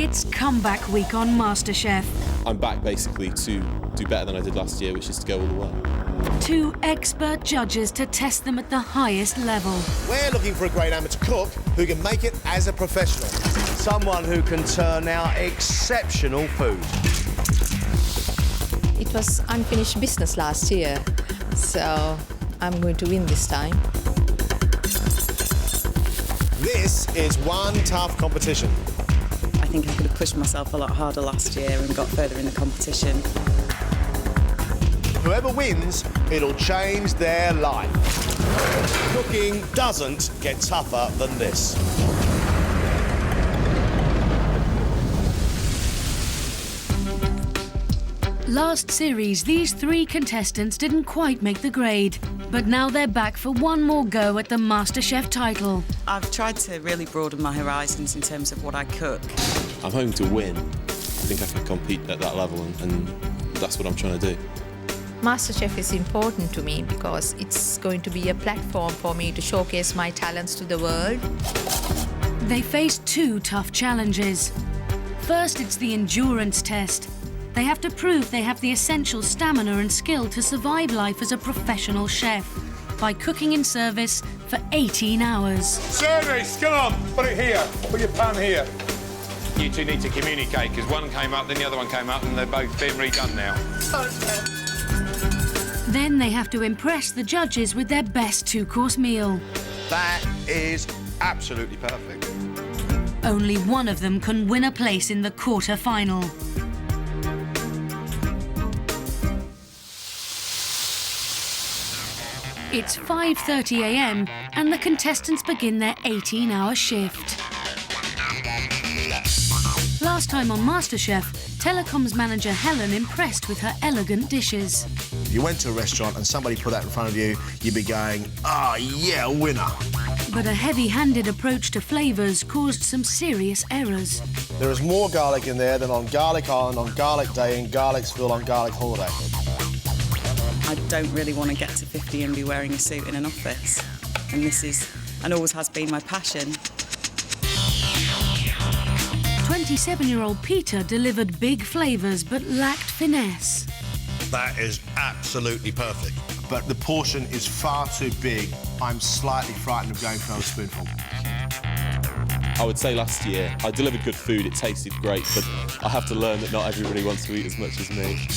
It's comeback week on MasterChef. I'm back basically to do better than I did last year, which is to go all the way. 2 expert judges to test them at the highest level. We're looking for a great amateur cook who can make it as a professional. Someone who can turn out exceptional food. It was unfinished business last year, so I'm going to win this time. This is one tough competition. I think I could have pushed myself a lot harder last year and got further in the competition. Whoever wins, it'll change their life. Cooking doesn't get tougher than this. Last series, these 3 contestants didn't quite make the grade, but now they're back for one more go at the MasterChef title. I've tried to really broaden my horizons in terms of what I cook. I'm hoping to win. I think I can compete at that level, and that's what I'm trying to do. MasterChef is important to me because it's going to be a platform for me to showcase my talents to the world. They face 2 tough challenges. First, it's the endurance test. They have to prove they have the essential stamina and skill to survive life as a professional chef by cooking in service for 18 hours. Service, come on, put it here, put your pan here. You two need to communicate, because one came up, then the other one came up, and they're both being redone now. Then they have to impress the judges with their best 2-course meal. That is absolutely perfect. Only one of them can win a place in the quarter-final. It's 5:30 a.m. and the contestants begin their 18-hour shift. Last time on MasterChef, telecoms manager Helen impressed with her elegant dishes. If you went to a restaurant and somebody put that in front of you, you'd be going, "Ah, yeah, winner." But a heavy-handed approach to flavours caused some serious errors. There is more garlic in there than on Garlic Island on Garlic Day in Garlicsville on Garlic Holiday. I don't really want to get to 50 and be wearing a suit in an office. And this is, and always has been, my passion. 27-year-old Peter delivered big flavours but lacked finesse. That is absolutely perfect. But the portion is far too big. I'm slightly frightened of going for another spoonful. I would say last year I delivered good food, it tasted great, but I have to learn that not everybody wants to eat as much as me.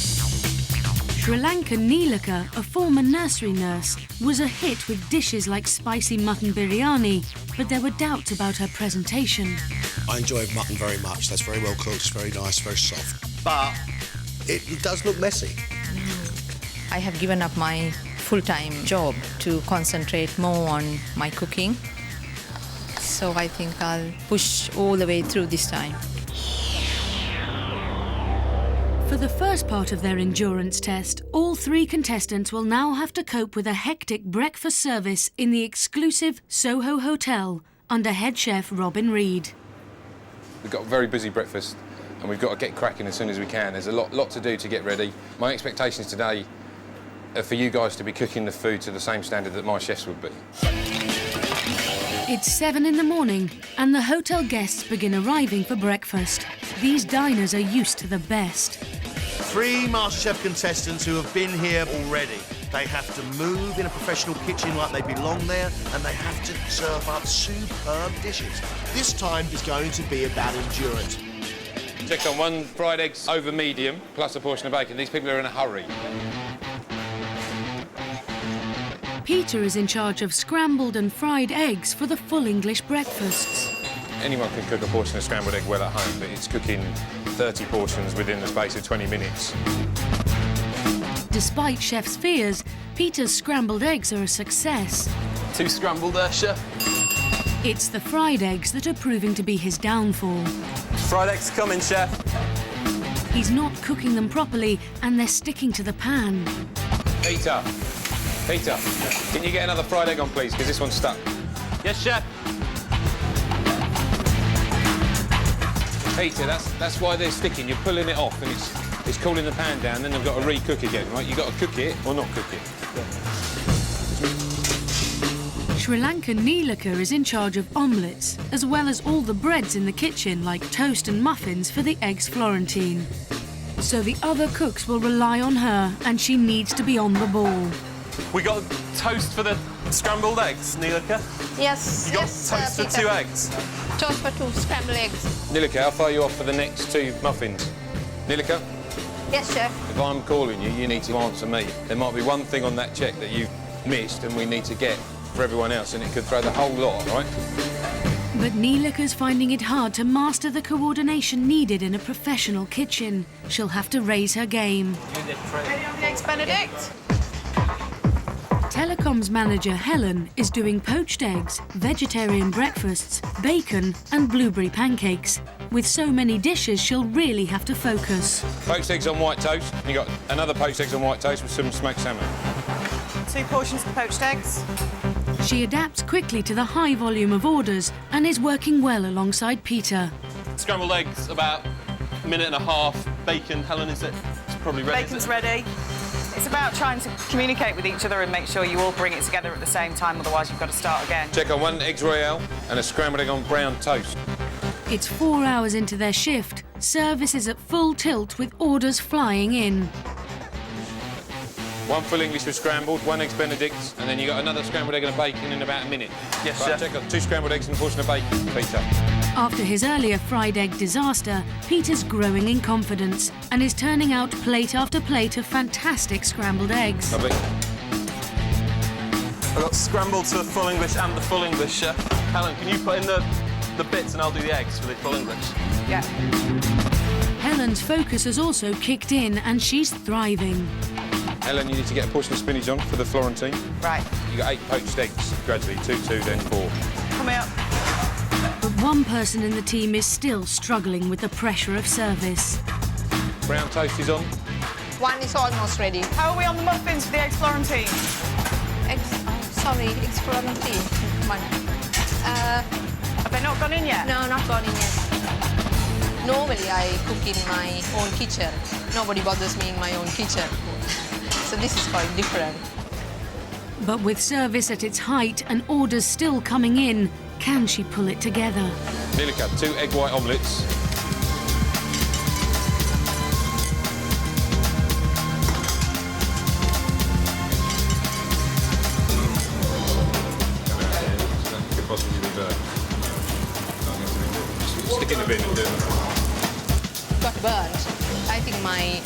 Sri Lankan Neelika, a former nursery nurse, was a hit with dishes like spicy mutton biryani, but there were doubts about her presentation. I enjoy mutton very much. That's very well cooked, it's very nice, very soft. But it does look messy. I have given up my full-time job to concentrate more on my cooking. So I think I'll push all the way through this time. For the first part of their endurance test, all 3 contestants will now have to cope with a hectic breakfast service in the exclusive Soho Hotel under head chef Robin Reed. We've got a very busy breakfast, and we've got to get cracking as soon as we can. There's a lot to do to get ready. My expectations today are for you guys to be cooking the food to the same standard that my chefs would be. It's 7 in the morning, and the hotel guests begin arriving for breakfast. These diners are used to the best. 3 MasterChef contestants who have been here already. They have to move in a professional kitchen like they belong there, and they have to serve up superb dishes. This time is going to be about endurance. Check on 1 fried eggs over medium, plus a portion of bacon. These people are in a hurry. Peter is in charge of scrambled and fried eggs for the full English breakfasts. Anyone can cook a portion of scrambled egg well at home, but it's cooking 30 portions within the space of 20 minutes. Despite chef's fears, Peter's scrambled eggs are a success. 2 scrambled there, chef. It's the fried eggs that are proving to be his downfall. Fried eggs coming, chef. He's not cooking them properly, and they're sticking to the pan. Peter, can you get another fried egg on, please, because this one's stuck. Yes, chef. Peter, that's why they're sticking. You're pulling it off, and it's cooling the pan down, then they've got to re-cook again, right? You've got to cook it or not cook it. Sri Lankan Neelika is in charge of omelettes, as well as all the breads in the kitchen, like toast and muffins for the eggs Florentine. So the other cooks will rely on her, and she needs to be on the ball. We got toast for the scrambled eggs, Neelika? Yes. You got yes, toast for Peter. 2 eggs? Toast for 2 scrambled eggs. Neelika, how far are you off for the next 2 muffins? Neelika, Yes, chef. if I'm calling you, you need to answer me. There might be one thing on that check that you've missed and we need to get for everyone else, and it could throw the whole lot, right? But Neelika's finding it hard to master the coordination needed in a professional kitchen. She'll have to raise her game. Ready on the eggs Benedict? Telecoms manager Helen is doing poached eggs, vegetarian breakfasts, bacon and blueberry pancakes. With so many dishes, she'll really have to focus. Poached eggs on white toast. You got another poached eggs on white toast with some smoked salmon. 2 portions of poached eggs. She adapts quickly to the high volume of orders and is working well alongside Peter. Scrambled eggs, about a minute and a half. Bacon, Helen, is it? It's probably ready. Bacon's ready. It's about trying to communicate with each other and make sure you all bring it together at the same time, otherwise you've got to start again. Check on 1 eggs royale and a scrambled egg on brown toast. It's 4 hours into their shift. Service is at full tilt with orders flying in. 1 full English with scrambled, 1 eggs Benedict, and then you got another scrambled egg and a bacon in about a minute. Yes, right, chef. check on 2 scrambled eggs and a portion of bacon, Peter. After his earlier fried egg disaster, Peter's growing in confidence and is turning out plate after plate of fantastic scrambled eggs. Lovely. I've got scrambled to full English and the full English, chef. Helen, can you put in the bits and I'll do the eggs for the full English? Yeah. Helen's focus has also kicked in and she's thriving. Helen, you need to get a portion of spinach on for the Florentine. Right. You got 8 poached eggs, gradually, 2, then 4. Come here. But one person in the team is still struggling with the pressure of service. Brown toast is on. 1 is almost ready. How are we on the muffins for the eggs Florentine? Eggs Florentine. Come on. Have they not gone in yet? No, not gone in yet. Normally I cook in my own kitchen. Nobody bothers me in my own kitchen. So this is quite different. But with service at its height and orders still coming in, can she pull it together? Neelika, 2 egg white omelettes. Could possibly be better. Stick in the bin and do it. Got burnt. I think my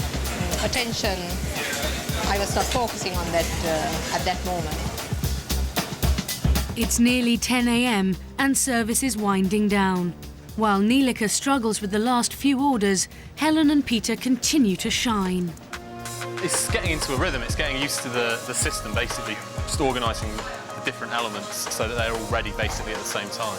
attention, I was not focusing on that at that moment. It's nearly 10 a.m. and service is winding down. While Neelika struggles with the last few orders, Helen and Peter continue to shine. It's getting into a rhythm. It's getting used to the system, basically. Just organising the different elements so that they're all ready, basically, at the same time.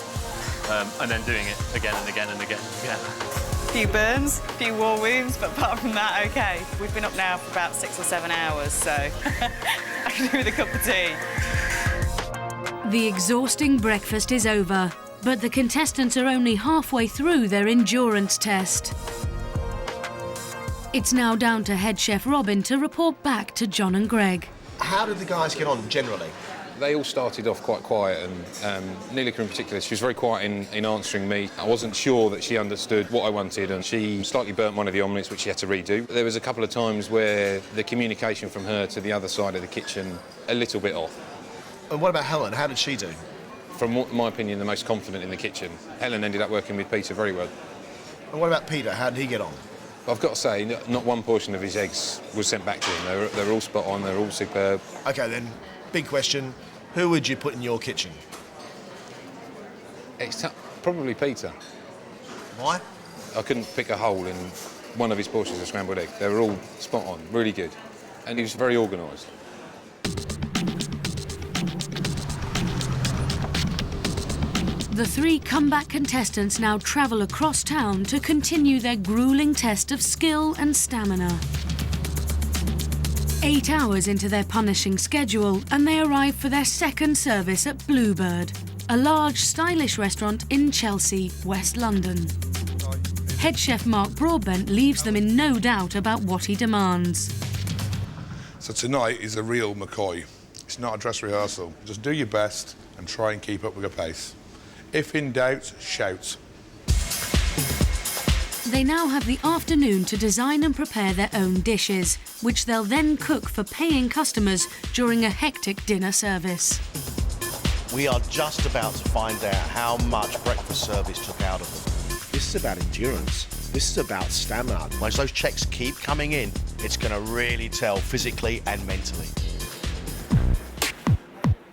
And then doing it again and again and again and again. A few burns, a few war wounds, but apart from that, OK. We've been up now for about 6 or 7 hours, so I can do with a cup of tea. The exhausting breakfast is over, but the contestants are only halfway through their endurance test. It's now down to head chef Robin to report back to John and Greg. How did the guys get on generally? They all started off quite quiet, and Neelika in particular, she was very quiet in answering me. I wasn't sure that she understood what I wanted, and she slightly burnt one of the omelettes, which she had to redo. There was a couple of times where the communication from her to the other side of the kitchen, a little bit off. And what about Helen? How did she do? From my opinion, the most confident in the kitchen. Helen ended up working with Peter very well. And what about Peter? How did he get on? I've got to say, not one portion of his eggs was sent back to him. They're all spot on, they're all superb. OK, then, big question. Who would you put in your kitchen? It's probably Peter. Why? I couldn't pick a hole in one of his portions of scrambled egg. They were all spot on, really good. And he was very organised. The 3 comeback contestants now travel across town to continue their grueling test of skill and stamina. 8 hours into their punishing schedule, and they arrive for their second service at Bluebird, a large, stylish restaurant in Chelsea, West London. Head chef Mark Broadbent leaves them in no doubt about what he demands. So tonight is a real McCoy. It's not a dress rehearsal. Just do your best, and try and keep up with the pace. If in doubt, shout. They now have the afternoon to design and prepare their own dishes, which they'll then cook for paying customers during a hectic dinner service. We are just about to find out how much breakfast service took out of them. This is about endurance. This is about stamina. Once those checks keep coming in, it's going to really tell physically and mentally.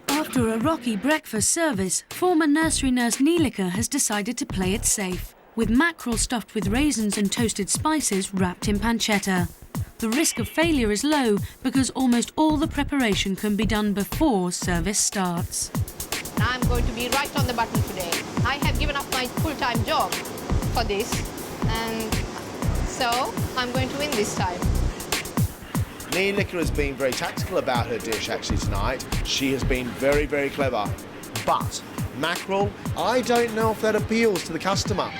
After a rocky breakfast service, former nursery nurse Nilika has decided to play it safe, with mackerel stuffed with raisins and toasted spices wrapped in pancetta. The risk of failure is low because almost all the preparation can be done before service starts. I'm going to be right on the button today. I have given up my full-time job for this, and so I'm going to win this time. Nilika has been very tactical about her dish actually tonight. She has been very, very clever. But mackerel, I don't know if that appeals to the customer.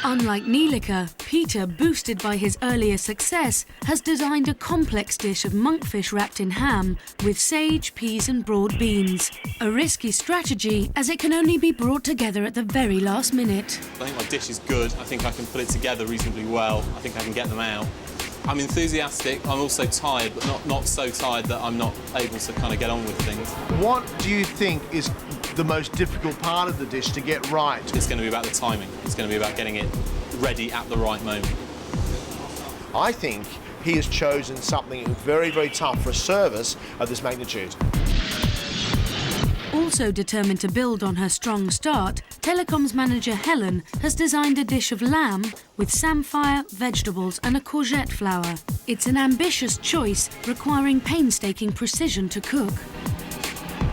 Unlike Nilika, Peter, boosted by his earlier success, has designed a complex dish of monkfish wrapped in ham with sage, peas and broad beans. A risky strategy as it can only be brought together at the very last minute. I think my dish is good. I think I can put it together reasonably well. I think I can get them out. I'm enthusiastic. I'm also tired, but not so tired that I'm not able to kind of get on with things. What do you think is the most difficult part of the dish to get right? It's going to be about the timing. It's going to be about getting it ready at the right moment. I think he has chosen something very, very tough for a service of this magnitude. Also determined to build on her strong start, telecoms manager Helen has designed a dish of lamb with samphire, vegetables and a courgette flour. It's an ambitious choice requiring painstaking precision to cook.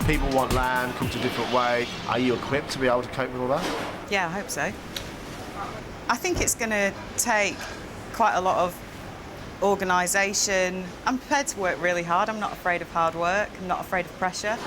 People want lamb cooked a different way. Are you equipped to be able to cope with all that? Yeah, I hope so. I think it's going to take quite a lot of organisation. I'm prepared to work really hard. I'm not afraid of hard work. I'm not afraid of pressure.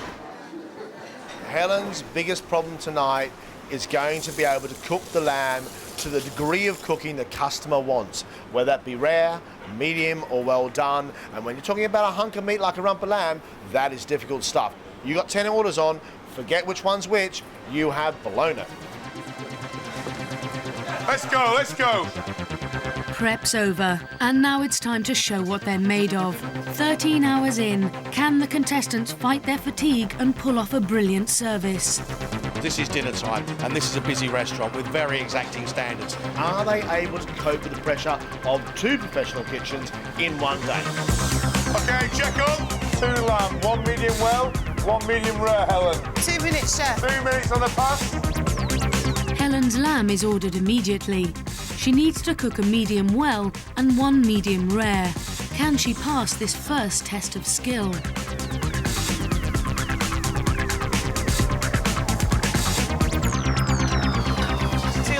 Helen's biggest problem tonight is going to be able to cook the lamb to the degree of cooking the customer wants, whether that be rare, medium or well done. And when you're talking about a hunk of meat like a rump of lamb, that is difficult stuff. You got 10 orders on, forget which one's which, you have blown it. Let's go, let's go. Prep's over, and now it's time to show what they're made of. 13 hours in, can the contestants fight their fatigue and pull off a brilliant service? This is dinner time, and this is a busy restaurant with very exacting standards. Are they able to cope with the pressure of 2 professional kitchens in one day? OK, check on. 2 lamb, 1 medium well, 1 medium rare, Helen. 2 minutes, chef. 2 minutes on the pass. Helen's lamb is ordered immediately. She needs to cook a medium well and 1 medium rare. Can she pass this first test of skill? 2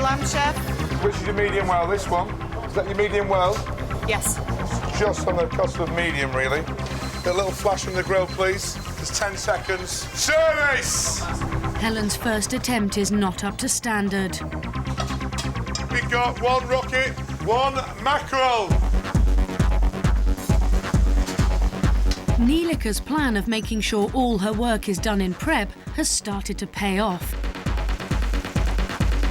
lamb, chef. Which is your medium well, this one? Is that your medium well? Yes. Just on the cusp of medium, really. A little flash from the grill, please. Just 10 seconds. Service! Helen's first attempt is not up to standard. We've got 1 rocket, 1 mackerel. Nilika's plan of making sure all her work is done in prep has started to pay off.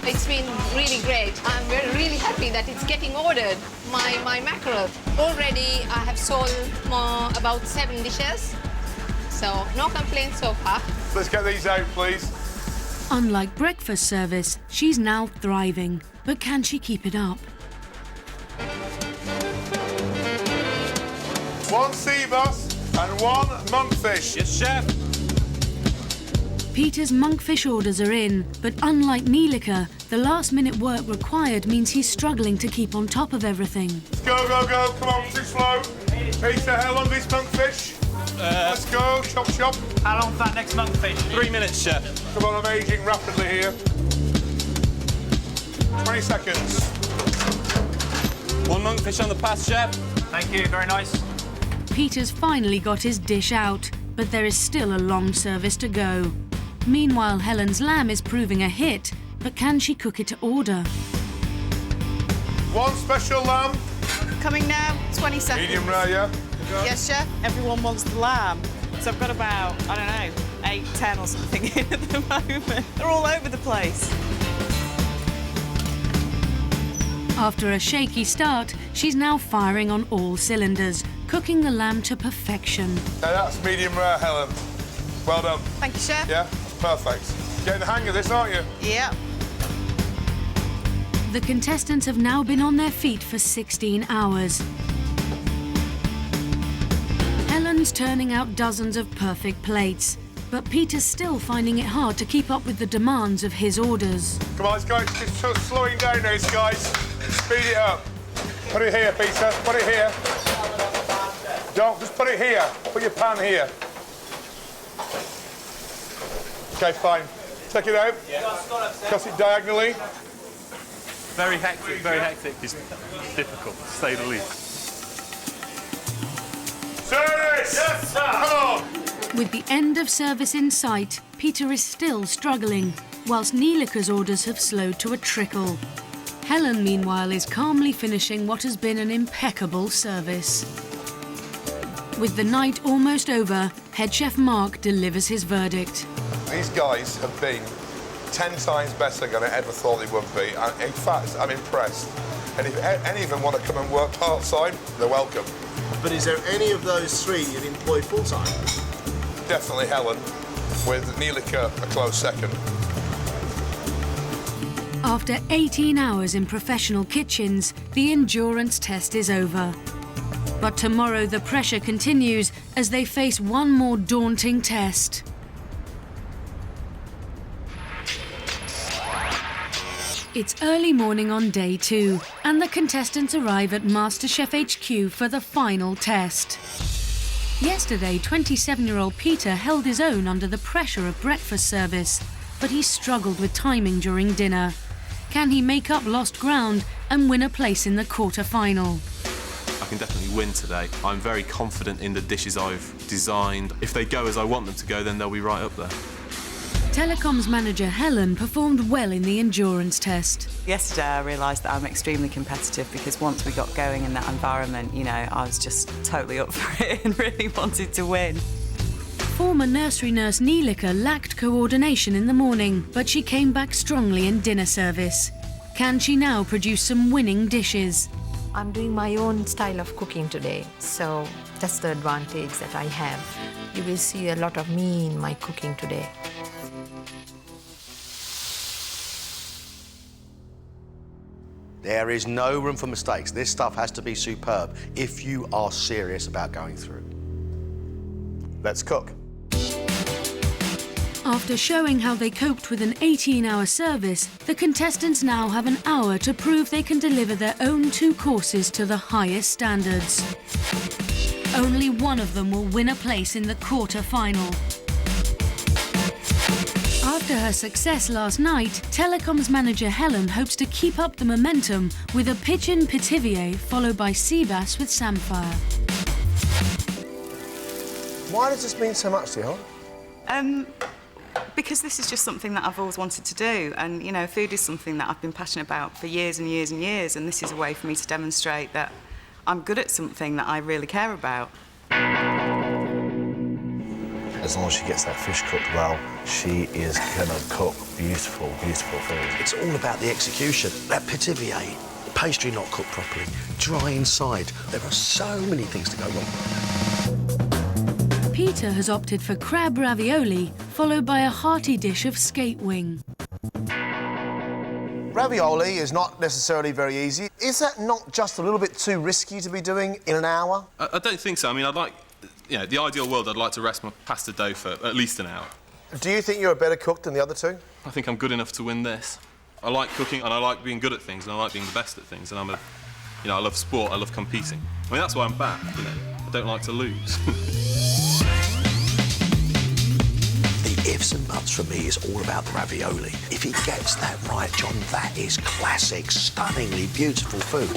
It's been really great. I'm really happy that it's getting ordered, my mackerel. Already I have sold about 7 dishes, so no complaints so far. Let's get these out, please. Unlike breakfast service, she's now thriving. But can she keep it up? 1 sea bass and 1 monkfish. Yes, chef. Peter's monkfish orders are in, but unlike Nilika, the last-minute work required means he's struggling to keep on top of everything. Go, go, go. Come on, too slow. Peter, how long this monkfish? Let's go. Chop, chop. How long's that next monkfish? 3 minutes, chef. Come on, I'm aging rapidly here. 20 seconds. 1 monkfish on the pass, chef. Thank you, very nice. Peter's finally got his dish out, but there is still a long service to go. Meanwhile, Helen's lamb is proving a hit, but can she cook it to order? 1 special lamb. Coming now, 20 seconds. Medium rare, yeah? Yes, chef. Everyone wants the lamb. So I've got about, I don't know, 8, 10 or something in at the moment. They're all over the place. After a shaky start, she's now firing on all cylinders, cooking the lamb to perfection. Now that's medium rare, Helen. Well done. Thank you, Chef. Yeah, perfect. Getting the hang of this, aren't you? Yeah. The contestants have now been on their feet for 16 hours. Helen's turning out dozens of perfect plates, but Peter's still finding it hard to keep up with the demands of his orders. Come on, guys, just slowing down this, guys. Speed it up. Put it here, Peter. Put it here. Don't, just put it here. Put your pan here. OK, fine. Take it out. Cut it diagonally. Very hectic. It's difficult, to say the least. Service! Yes, sir! Come on! With the end of service in sight, Peter is still struggling, whilst Nilika's orders have slowed to a trickle. Helen, meanwhile, is calmly finishing what has been an impeccable service. With the night almost over, head chef Mark delivers his verdict. These guys have been 10 times better than I ever thought they would be. And in fact, I'm impressed. And if any of them want to come and work part-time, they're welcome. But is there any of those three you'd employ full-time? Definitely Helen, with Nilika a close second. After 18 hours in professional kitchens, the endurance test is over. But tomorrow the pressure continues as they face one more daunting test. It's early morning on day 2, and the contestants arrive at MasterChef HQ for the final test. Yesterday, 27-year-old Peter held his own under the pressure of breakfast service, but he struggled with timing during dinner. Can he make up lost ground and win a place in the quarter-final? I can definitely win today. I'm very confident in the dishes I've designed. If they go as I want them to go, then they'll be right up there. Telecoms manager Helen performed well in the endurance test. Yesterday I realised that I'm extremely competitive because once we got going in that environment, you know, I was just totally up for it and really wanted to win. Former nursery nurse Nilika lacked coordination in the morning, but she came back strongly in dinner service. Can she now produce some winning dishes? I'm doing my own style of cooking today, so that's the advantage that I have. You will see a lot of me in my cooking today. There is no room for mistakes. This stuff has to be superb if you are serious about going through. Let's cook. After showing how they coped with an 18-hour service, the contestants now have an hour to prove they can deliver their own 2 courses to the highest standards. Only one of them will win a place in the quarter-final. After her success last night, Telecoms manager Helen hopes to keep up the momentum with a pigeon pitivier followed by sea bass with samphire. Why does this mean so much to you, Helen? Because this is just something that I've always wanted to do, and you know, food is something that I've been passionate about for years and years and years, and this is a way for me to demonstrate that I'm good at something that I really care about. As long as she gets that fish cooked well, she is going to cook beautiful, beautiful food. It's all about the execution. That pitivier, pastry not cooked properly, dry inside. There are so many things to go wrong. Peter has opted for crab ravioli, followed by a hearty dish of skate wing. Ravioli is not necessarily very easy. Is that not just a little bit too risky to be doing in an hour? I don't think so. I mean, I'd like, you know, the ideal world, I'd like to rest my pasta dough for at least an hour. Do you think you're a better cook than the other two? I think I'm good enough to win this. I like cooking and I like being good at things and I like being the best at things, and I love sport, I love competing. I mean, that's why I'm back, you know. I don't like to lose. The ifs and buts for me is all about the ravioli. If he gets that right, John, that is classic, stunningly beautiful food.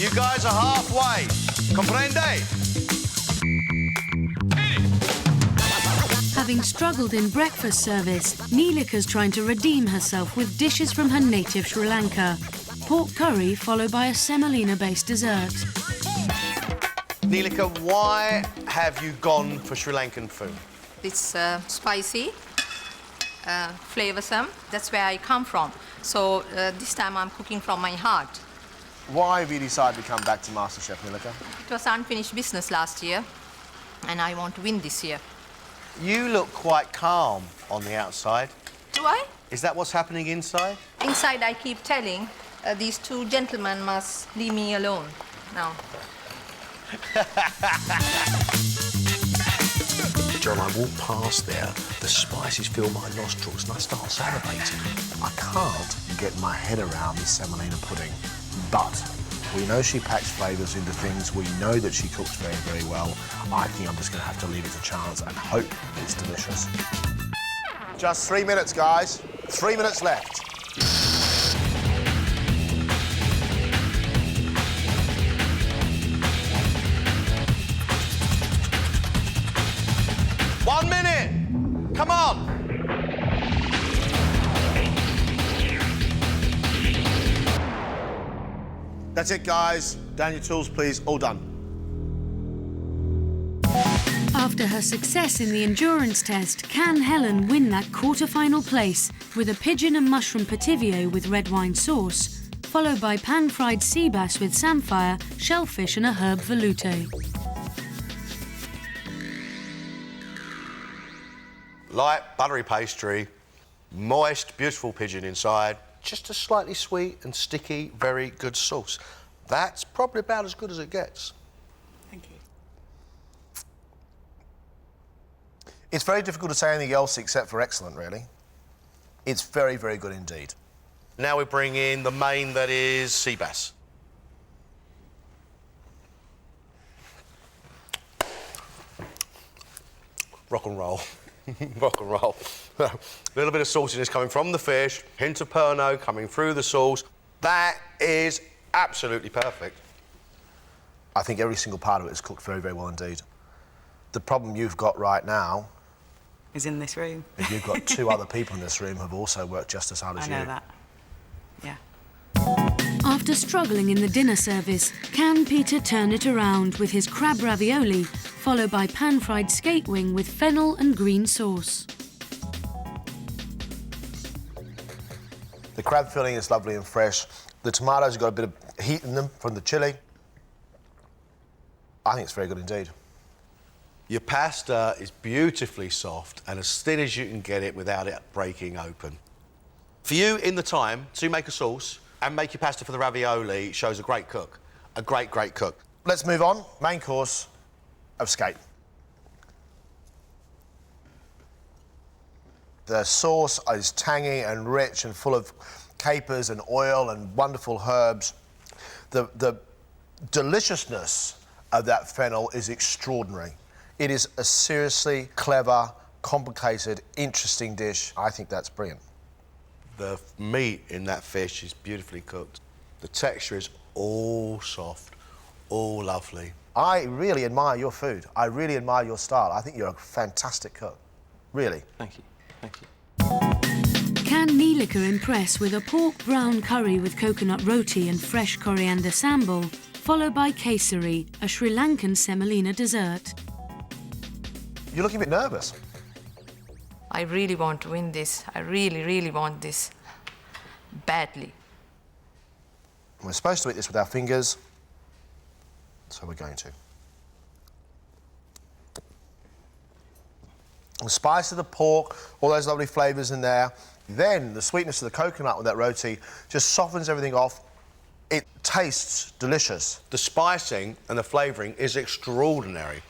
You guys are halfway. Comprende? Having struggled in breakfast service, Nilika's trying to redeem herself with dishes from her native Sri Lanka. Pork curry followed by a semolina-based dessert. Nilika, why have you gone for Sri Lankan food? It's spicy, flavoursome. That's where I come from. So this time I'm cooking from my heart. Why have you decided to come back to MasterChef, Nilika? It was unfinished business last year, and I want to win this year. You look quite calm on the outside. Do I? Is that what's happening inside? Inside, I keep telling these two gentlemen must leave me alone now. John, I walk past there, the spices fill my nostrils and I start salivating. I can't get my head around this semolina pudding, but we know she packs flavours into things. We know that she cooks very, very well. I think I'm just going to have to leave it to chance and hope it's delicious. Just 3 minutes, guys. 3 minutes left. One minute! Come on! That's it, guys. Down your tools, please. All done. After her success in the endurance test, can Helen win that quarter-final place with a pigeon and mushroom pativio with red wine sauce, followed by pan-fried sea bass with samphire, shellfish and a herb velouté? Light, buttery pastry, moist, beautiful pigeon inside, just a slightly sweet and sticky, very good sauce. That's probably about as good as it gets. Thank you. It's very difficult to say anything else except for excellent, really. It's very, very good indeed. Now we bring in the main that is sea bass. Rock and roll. Rock and roll. A little bit of saltiness coming from the fish, hint of Pernod coming through the sauce. That is absolutely perfect. I think every single part of it is cooked very, very well indeed. The problem you've got right now is in this room. is you've got two other people in this room who've also worked just as hard as you. I know that. Yeah. After struggling in the dinner service, can Peter turn it around with his crab ravioli, followed by pan-fried skate wing with fennel and green sauce? The crab filling is lovely and fresh. The tomatoes have got a bit of heat in them from the chilli. I think it's very good indeed. Your pasta is beautifully soft and as thin as you can get it without it breaking open. For you, in the time to make a sauce and make your pasta for the ravioli shows a great cook. A great, great cook. Let's move on. Main course of skate. The sauce is tangy and rich and full of capers and oil and wonderful herbs. The deliciousness of that fennel is extraordinary. It is a seriously clever, complicated, interesting dish. I think that's brilliant. The meat in that fish is beautifully cooked. The texture is all soft, all lovely. I really admire your food. I really admire your style. I think you're a fantastic cook. Really. Thank you. Thank you. Can Nilika impress with a pork brown curry with coconut roti and fresh coriander sambal, followed by kesari, a Sri Lankan semolina dessert? You're looking a bit nervous. I really want to win this. I really, really want this badly. We're supposed to eat this with our fingers, so we're going to. The spice of the pork, all those lovely flavours in there. Then the sweetness of the coconut with that roti just softens everything off. It tastes delicious. The spicing and the flavouring is extraordinary.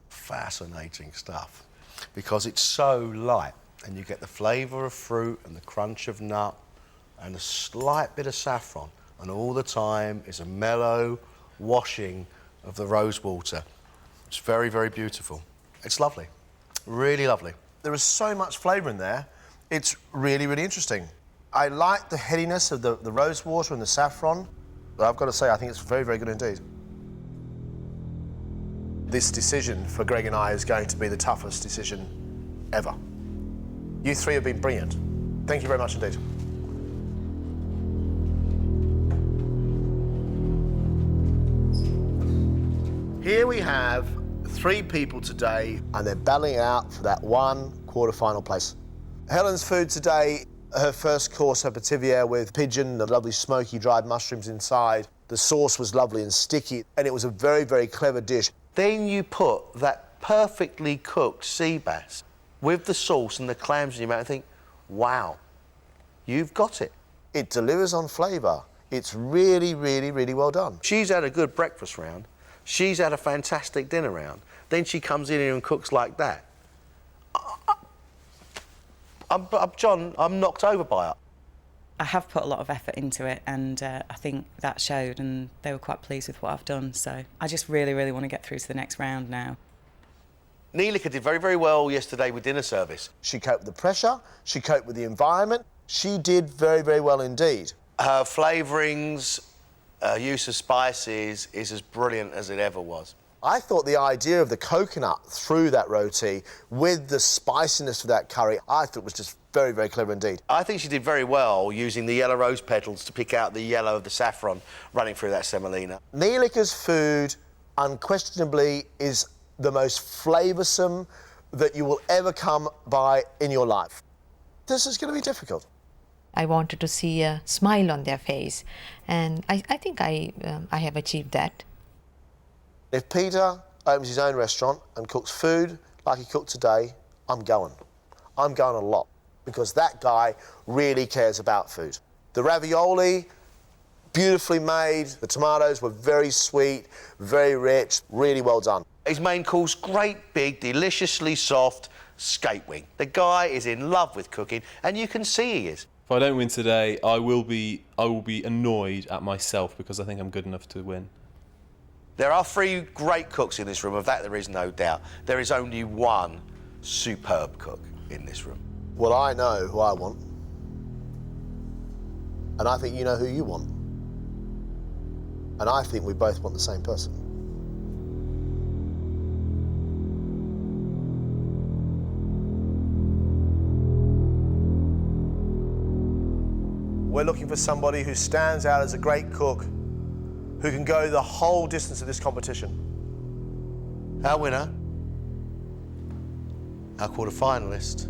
Fascinating stuff because it's so light and you get the flavour of fruit and the crunch of nut and a slight bit of saffron, and all the time is a mellow washing of the rose water. It's very, very beautiful. It's lovely, really lovely. There is so much flavour in there. It's really, really interesting. I like the headiness of the rose water and the saffron, but I've got to say I think it's very, very good indeed. This decision for Greg and I is going to be the toughest decision ever. You three have been brilliant. Thank you very much indeed. Here we have 3 people today, and they're battling it out for that one quarter-final place. Helen's food today, her first course, her petivier with pigeon, the lovely smoky dried mushrooms inside. The sauce was lovely and sticky, and it was a very, very clever dish. Then you put that perfectly cooked sea bass with the sauce and the clams in your mouth and think, wow, you've got it. It delivers on flavour. It's really, really, really well done. She's had a good breakfast round. She's had a fantastic dinner round. Then she comes in here and cooks like that. John, I'm knocked over by it. I have put a lot of effort into it, and I think that showed, and they were quite pleased with what I've done. So I just really, really want to get through to the next round now. Neelika did very, very well yesterday with dinner service. She coped with the pressure, she coped with the environment. She did very, very well indeed. Her flavourings, use of spices is as brilliant as it ever was. I thought the idea of the coconut through that roti with the spiciness of that curry, I thought was just very, very clever indeed. I think she did very well using the yellow rose petals to pick out the yellow of the saffron running through that semolina. Neelika's food unquestionably is the most flavoursome that you will ever come by in your life. This is going to be difficult. I wanted to see a smile on their face, and I think I have achieved that. If Peter opens his own restaurant and cooks food like he cooked today, I'm going. I'm going a lot, because that guy really cares about food. The ravioli, beautifully made. The tomatoes were very sweet, very rich, really well done. His main course, great big, deliciously soft skate wing. The guy is in love with cooking, and you can see he is. If I don't win today, I will be annoyed at myself, because I think I'm good enough to win. There are 3 great cooks in this room, of that there is no doubt. There is only one superb cook in this room. Well, I know who I want. And I think you know who you want. And I think we both want the same person. We're looking for somebody who stands out as a great cook, who can go the whole distance of this competition. Our winner, our quarter-finalist,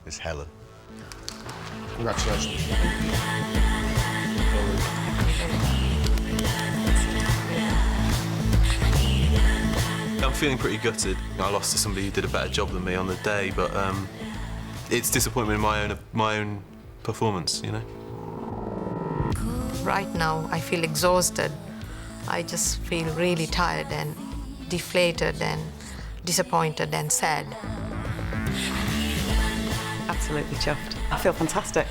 is Helen. Congratulations. I'm feeling pretty gutted. I lost to somebody who did a better job than me on the day, but it's disappointment in my own performance, you know? Right now, I feel exhausted. I just feel really tired and deflated and disappointed and sad. Absolutely chuffed. I feel fantastic.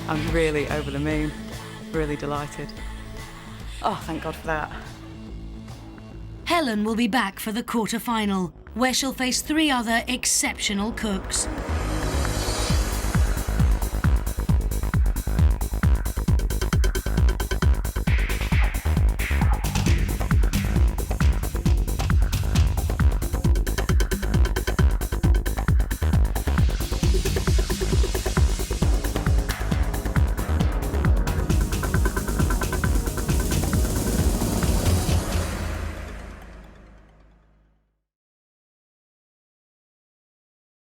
I'm really over the moon, really delighted. Oh, thank God for that. Helen will be back for the quarter-final, where she'll face 3 other exceptional cooks.